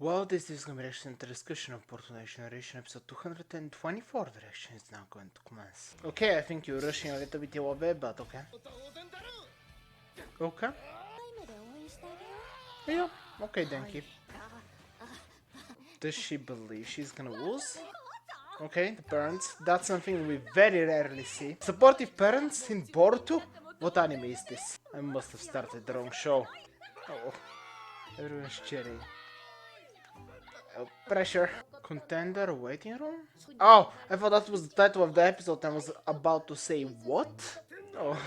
Well, this is going to be reaction to the discussion of Boruto Next Generation episode 224. The reaction is now going to commence. Okay, I think you're rushing a little bit away, but okay. Okay. Yeah, okay, thank you. Does she believe she's gonna lose? Okay, the parents. That's something we very rarely see. Supportive parents in Boruto? What anime is this? I must have started the wrong show. Oh, everyone's cheering. Oh, pressure. Contender waiting room? Oh, I thought that was the title of the episode and was about to say what? Oh,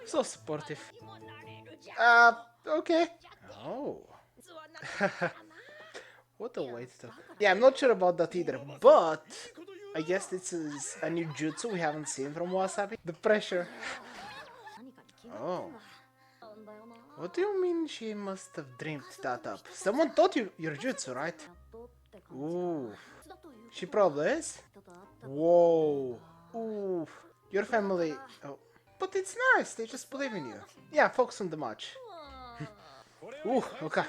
so supportive. Okay. Oh. What a waste of... Yeah, I'm not sure about that either, but... I guess this is a new jutsu we haven't seen from Wasabi. The pressure. Oh. What do you mean she must have dreamed that up? Someone taught you your jutsu, right? Ooh. She probably is. Whoa. Ooh. Your family... Oh. But it's nice, they just believe in you. Yeah, focus on the match. Ooh, okay.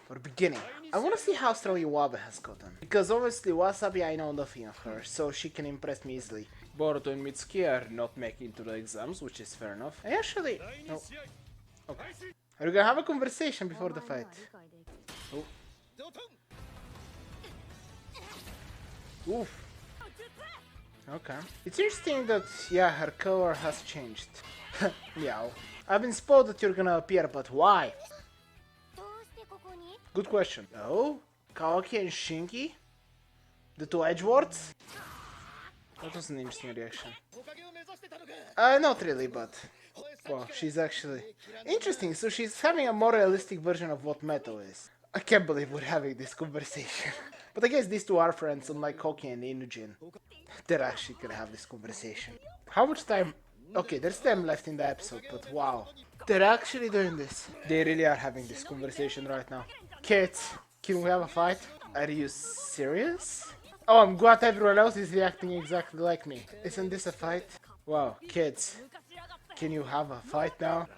For the beginning. I want to see how strong Iwabe has gotten. Because obviously Wasabi I know nothing of her, so she can impress me easily. Boruto and Mitsuki are not making it to the exams, which is fair enough. I actually... No. Okay. Are we gonna have a conversation before the fight? Oh. Oof. Okay. It's interesting that, yeah, her color has changed. Meow. I've been spoiled that you're gonna appear, but why? Good question. Oh? Kawaki and Shinki? The two Edgewords? That was an interesting reaction. Not really, but... Well, she's actually... Interesting, so she's having a more realistic version of what metal is. I can't believe we're having this conversation. But I guess these two are friends, unlike Koki and Inujin. They're actually gonna have this conversation. How much time... Okay, there's time left in the episode, but wow. They're actually doing this. They really are having this conversation right now. Kids, can we have a fight? Are you serious? Oh, I'm glad everyone else is reacting exactly like me. Isn't this a fight? Wow, kids. Can you have a fight now?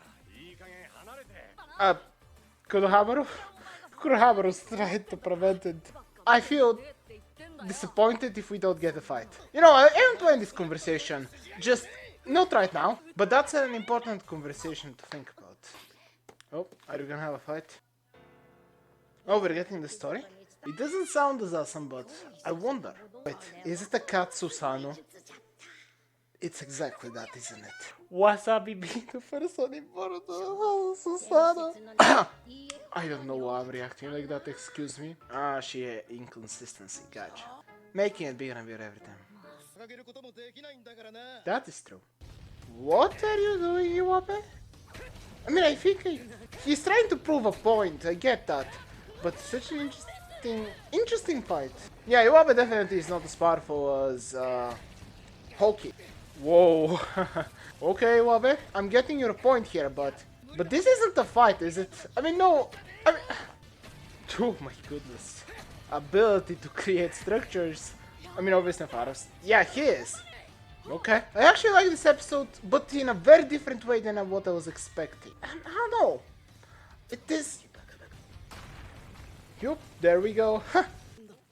Kurohamaru? Kurohamaru's trying to prevent it. I feel disappointed if we don't get a fight. You know, I am to end this conversation. Just not right now. But that's an important conversation to think about. Oh, are we gonna have a fight? Oh, we're getting the story? It doesn't sound as awesome, but I wonder. Wait, is it a Cat Susanoo? It's exactly that, isn't it? Wasabi being the first one in Boruto. Oh, Susanoo. I don't know why I'm reacting like that, excuse me. Ah, she inconsistency, gotcha. Making it bigger and bigger every time. That is true. What are you doing, Iwabe? I mean, I think he's trying to prove a point, I get that. But such an interesting fight. Yeah, Iwabe definitely is not as powerful as Hoki. Whoa. Okay, Iwabe, I'm getting your point here, but this isn't a fight, is it? I mean, no. I mean, oh my goodness. Ability to create structures. I mean, obviously, Faros. Yeah, he is. Okay. I actually like this episode, but in a very different way than what I was expecting. I don't know. It is... Yup, there we go.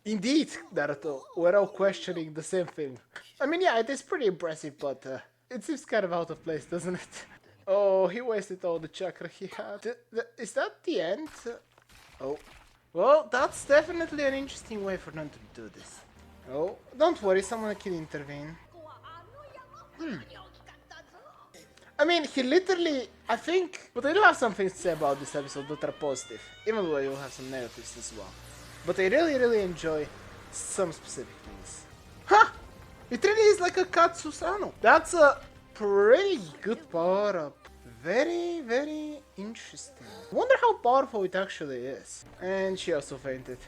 Indeed, Naruto, we're all questioning the same thing. I mean, yeah, it is pretty impressive, but it seems kind of out of place, doesn't it? Oh, he wasted all the chakra he had. Is that the end? Oh. Well, that's definitely an interesting way for them to do this. Oh, don't worry, someone can intervene. I mean, he literally, I think... But I do have some things to say about this episode that are positive. Even though I will have some negatives as well. But I really enjoy some specific things. Huh! It really is like a Cat Susanoo. That's a pretty good power-up. Very interesting. Wonder how powerful it actually is. And she also fainted.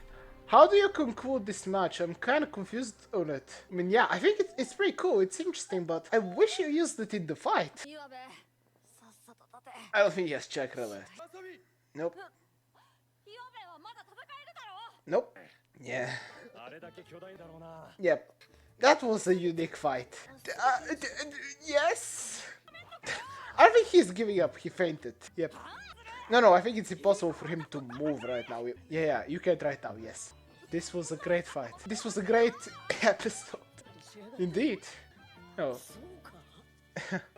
How do you conclude this match? I'm kind of confused on it. I mean, yeah, I think it's pretty cool. It's interesting, but I wish you used it in the fight. I don't think he has chakra left. Nope. Nope. Yeah. Yep. That was a unique fight. Yes. I think he's giving up. He fainted. Yep. No, no, I think it's impossible for him to move right now. Yeah, yeah, you can't right now, yes. This was a great fight. This was a great episode. Indeed. Oh.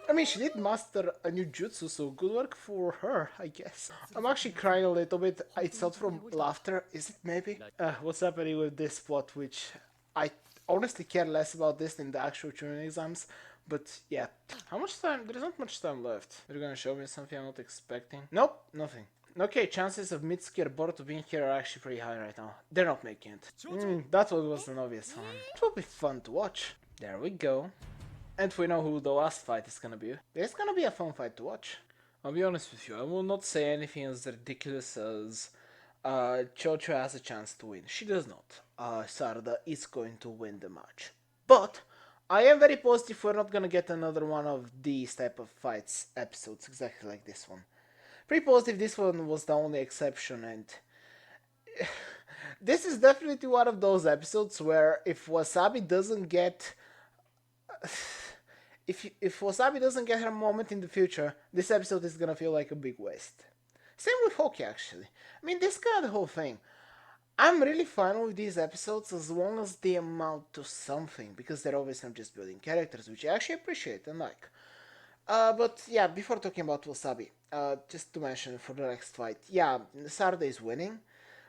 I mean, she did master a new jutsu, so good work for her, I guess. I'm actually crying a little bit. It's not from laughter, is it maybe? What's happening with this plot, which I honestly care less about this than the actual tuning exams. But yeah, how much time? There's not much time left. They're gonna show me something I'm not expecting. Nope, nothing. Okay, chances of Mitsuki or Boruto being here are actually pretty high right now. They're not making it. That one was an obvious one. It will be fun to watch. There we go. And we know who the last fight is gonna be. It's gonna be a fun fight to watch. I'll be honest with you, I will not say anything as ridiculous as Chocho has a chance to win. She does not. Sarada is going to win the match. But I am very positive we're not gonna get another one of these type of fights episodes exactly like this one. Pretty positive this one was the only exception, and this is definitely one of those episodes where if Wasabi doesn't get if Wasabi doesn't get her moment in the future, this episode is gonna feel like a big waste. Same with Hoki actually. I mean, this kind of the whole thing. I'm really fine with these episodes as long as they amount to something, because they're always not just building characters, which I actually appreciate and like. But yeah, before talking about Wasabi, just to mention for the next fight, yeah, Sarda is winning.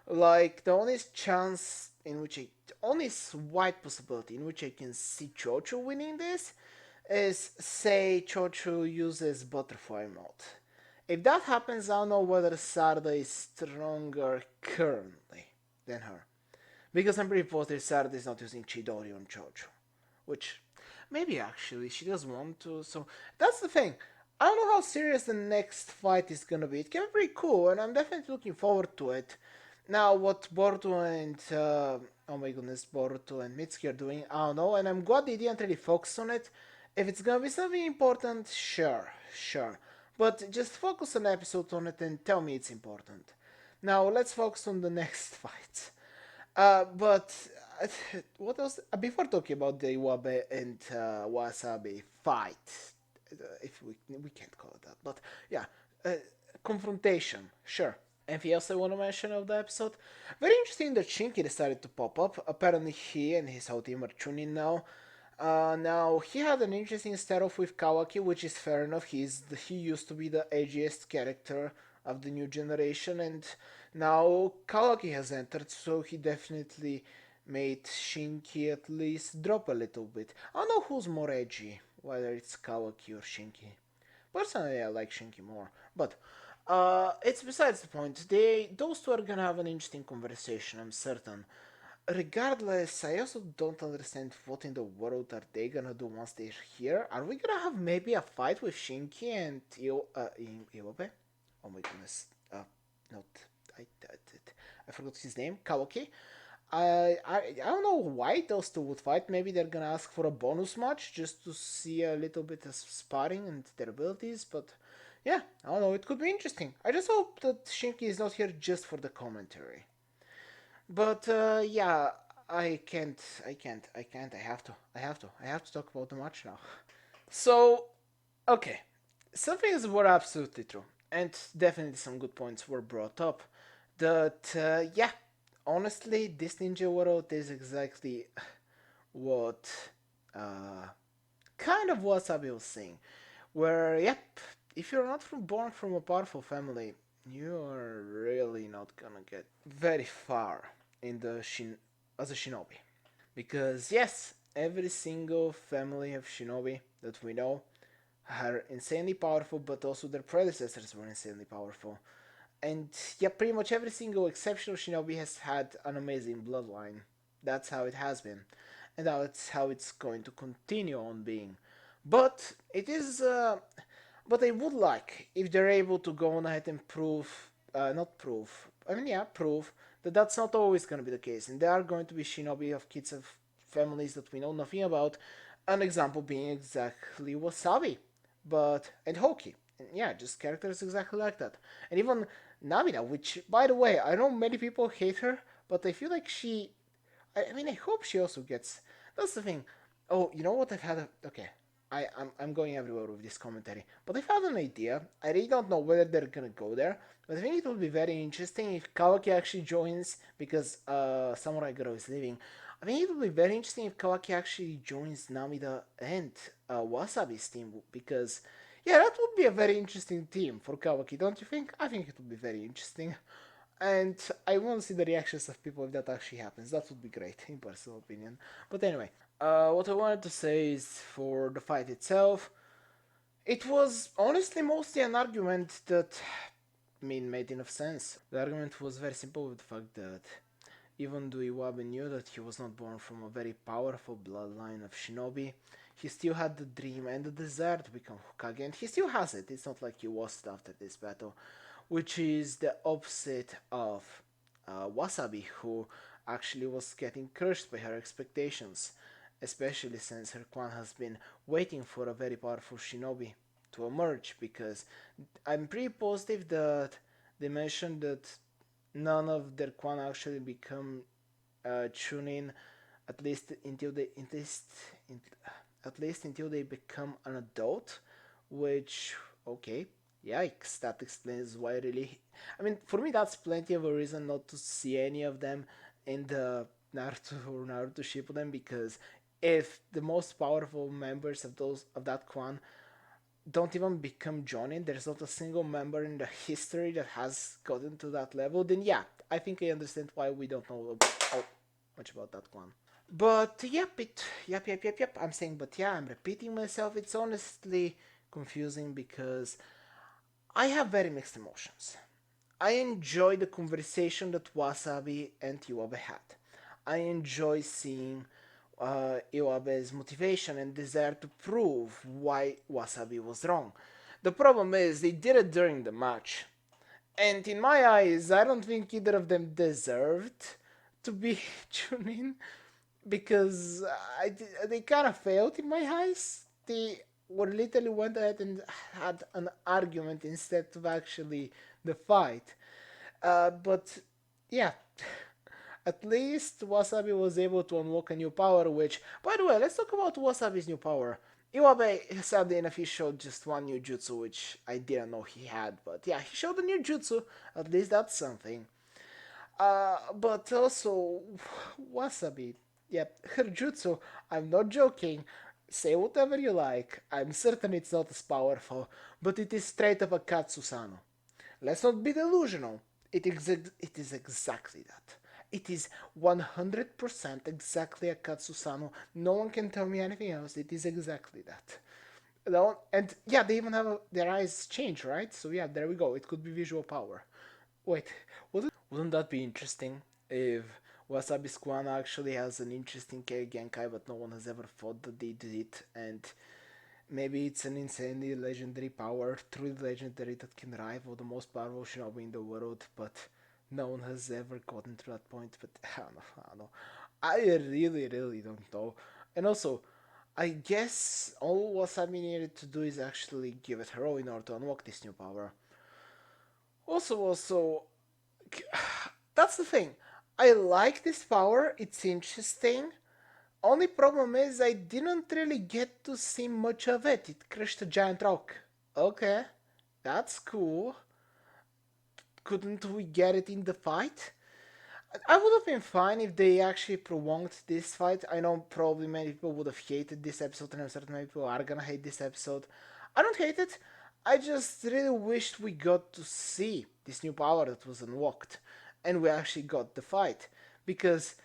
Like, the only chance in which only slight possibility in which I can see Chocho winning this is, say, Chocho uses Butterfly mode. If that happens, I don't know whether Sarda is stronger currently than her. Because I'm pretty positive Sarda is not using Chidori on Chocho. Which, maybe actually, she does want to, so that's the thing. I don't know how serious the next fight is gonna be. It can be pretty cool, and I'm definitely looking forward to it. Now, what Boruto and oh my goodness, Boruto and Mitsuki are doing, I don't know, and I'm glad they didn't really focus on it. If it's gonna be something important, sure, sure, but just focus an episode on it and tell me it's important. Now, let's focus on the next fight. But what else? Before talking about the Iwabe and Wasabi fight, if we can't call it that, but yeah, uh, confrontation, sure. Anything else I want to mention of the episode? Very interesting that Shinki decided to pop up. Apparently, he and his whole team are tuning now. Now he had an interesting start off with Kawaki, which is fair enough. He used to be the edgiest character of the new generation, and now Kawaki has entered, so he definitely made Shinki at least drop a little bit. I don't know who's more edgy, whether it's Kawaki or Shinki. Personally, I like Shinki more, but it's besides the point. Those two are gonna have an interesting conversation, I'm certain. Regardless, I also don't understand what in the world are they gonna do once they're here. Are we gonna have maybe a fight with Shinki and Iwabe? Oh my goodness. Not I forgot his name. Kawaki. I don't know why those two would fight. Maybe they're gonna ask for a bonus match just to see a little bit of sparring and their abilities, but yeah, I don't know, it could be interesting. I just hope that Shinki is not here just for the commentary. But yeah, I have to talk about the match now. So, okay, some things were absolutely true, and definitely some good points were brought up. That yeah, honestly, this ninja world is exactly what uh, kind of Wasabi was saying. Where, yep, if you're not born from a powerful family, you are really not gonna get very far in the as a shinobi. Because yes, every single family of shinobi that we know are insanely powerful, but also their predecessors were insanely powerful. And yeah, pretty much every single exceptional shinobi has had an amazing bloodline. That's how it has been, and that's how it's going to continue on being. But it is, but I would like if they're able to go on ahead and prove, not prove, I mean yeah, prove that that's not always going to be the case, and there are going to be shinobi of kids of families that we know nothing about. An example being exactly Wasabi, but and Hoki. And yeah, just characters exactly like that. And even Namina, which, by the way, I know many people hate her, but I feel like I mean, I hope she also gets. That's the thing. Oh, you know what? Okay. I'm going everywhere with this commentary. But I found an idea. I really don't know whether they're gonna go there, but I think it would be very interesting if Kawaki actually joins because Samurai Girl is leaving. I think it would be very interesting if Kawaki actually joins Namida and Wasabi's team because yeah, that would be a very interesting team for Kawaki, don't you think? I think it would be very interesting. And I want to see the reactions of people if that actually happens. That would be great, in personal opinion. But anyway, what I wanted to say is for the fight itself, it was honestly mostly an argument that made enough sense. The argument was very simple with the fact that even though Iwabe knew that he was not born from a very powerful bloodline of shinobi, he still had the dream and the desire to become Hokage, and he still has it. It's not like he lost after this battle, which is the opposite of Wasabi, who actually was getting crushed by her expectations, especially since her clan has been waiting for a very powerful shinobi to emerge. Because I'm pretty positive that they mentioned that none of their clan actually become Chunin at least until they at least until they become an adult, which okay, yikes, that explains why really. I mean, for me, that's plenty of a reason not to see any of them in the Naruto or Naruto Shippuden because if the most powerful members of those of that clan don't even become Jonin, there's not a single member in the history that has gotten to that level, then yeah, I think I understand why we don't know much about that clan. But yep. I'm saying, but yeah, I'm repeating myself. It's honestly confusing because I have very mixed emotions. I enjoy the conversation that Wasabi and Iwabe had. I enjoy seeing Iwabe's motivation and desire to prove why Wasabi was wrong. The problem is they did it during the match. And in my eyes, I don't think either of them deserved to be Chunin because they kind of failed in my eyes. They were literally went ahead and had an argument instead of actually the fight. But yeah, at least Wasabi was able to unlock a new power. Which, by the way, let's talk about Wasabi's new power. Iwabe sadly enough he showed just one new jutsu, which I didn't know he had. But yeah, he showed a new jutsu. At least that's something. But also, Wasabi. Yep, her jutsu, I'm not joking. Say whatever you like. I'm certain it's not as powerful, but it is straight up a Cat Susanoo. Let's not be delusional. It is exactly that. It is 100% exactly a Cat Susanoo. No one can tell me anything else. It is exactly that. And yeah, they even have their eyes change, right? So yeah, there we go. It could be visual power. Wait, wouldn't that be interesting if Wasabi Squan actually has an interesting Genkai, but no one has ever thought that they did it, and maybe it's an insanely legendary power, truly legendary, that can rival the most powerful shinobi in the world, but no one has ever gotten to that point. But I don't know. I really don't know. And also, I guess all Wasabi needed to do is actually give it her all in order to unlock this new power. Also, that's the thing. I like this power. It's interesting. Only problem is I didn't really get to see much of it. It crushed a giant rock. Okay, that's cool. Couldn't we get it in the fight? I would have been fine if they actually prolonged this fight. I know probably many people would have hated this episode, and I'm certain many people are gonna hate this episode. I don't hate it. I just really wished we got to see this new power that was unlocked, and we actually got the fight because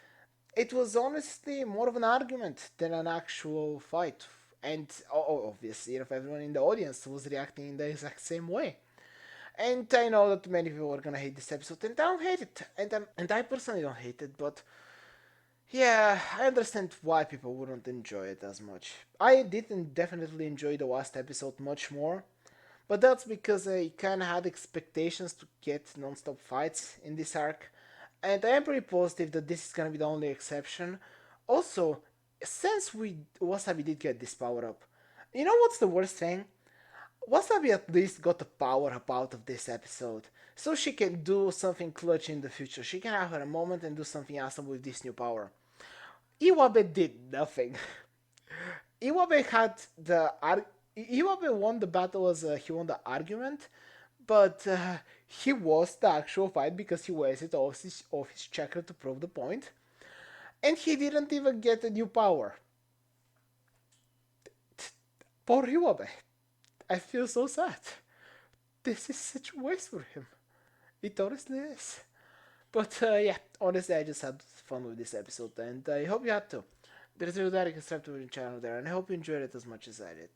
it was honestly more of an argument than an actual fight. And obviously, if everyone in the audience was reacting in the exact same way. And I know that many people are gonna hate this episode, and I don't hate it, and I personally don't hate it. But yeah, I understand why people wouldn't enjoy it as much. I didn't definitely enjoy the last episode much more, but that's because I kind of had expectations to get non-stop fights in this arc, and I am pretty positive that this is gonna be the only exception. Also, since we Wasabi did get this power up, you know what's the worst thing? Wasabi at least got the power up out of this episode, so she can do something clutch in the future. She can have her moment and do something awesome with this new power. Iwabe did nothing. Iwabe had Iwabe won the battle as he won the argument, but he lost the actual fight because he wasted all his chakra to prove the point, and he didn't even get a new power. Poor Iwabe. I feel so sad. This is such a waste for him. It honestly is. But yeah, honestly, I just had fun with this episode, and I hope you had too. There's a Derek subscribe to the channel there, and I hope you enjoyed it as much as I did.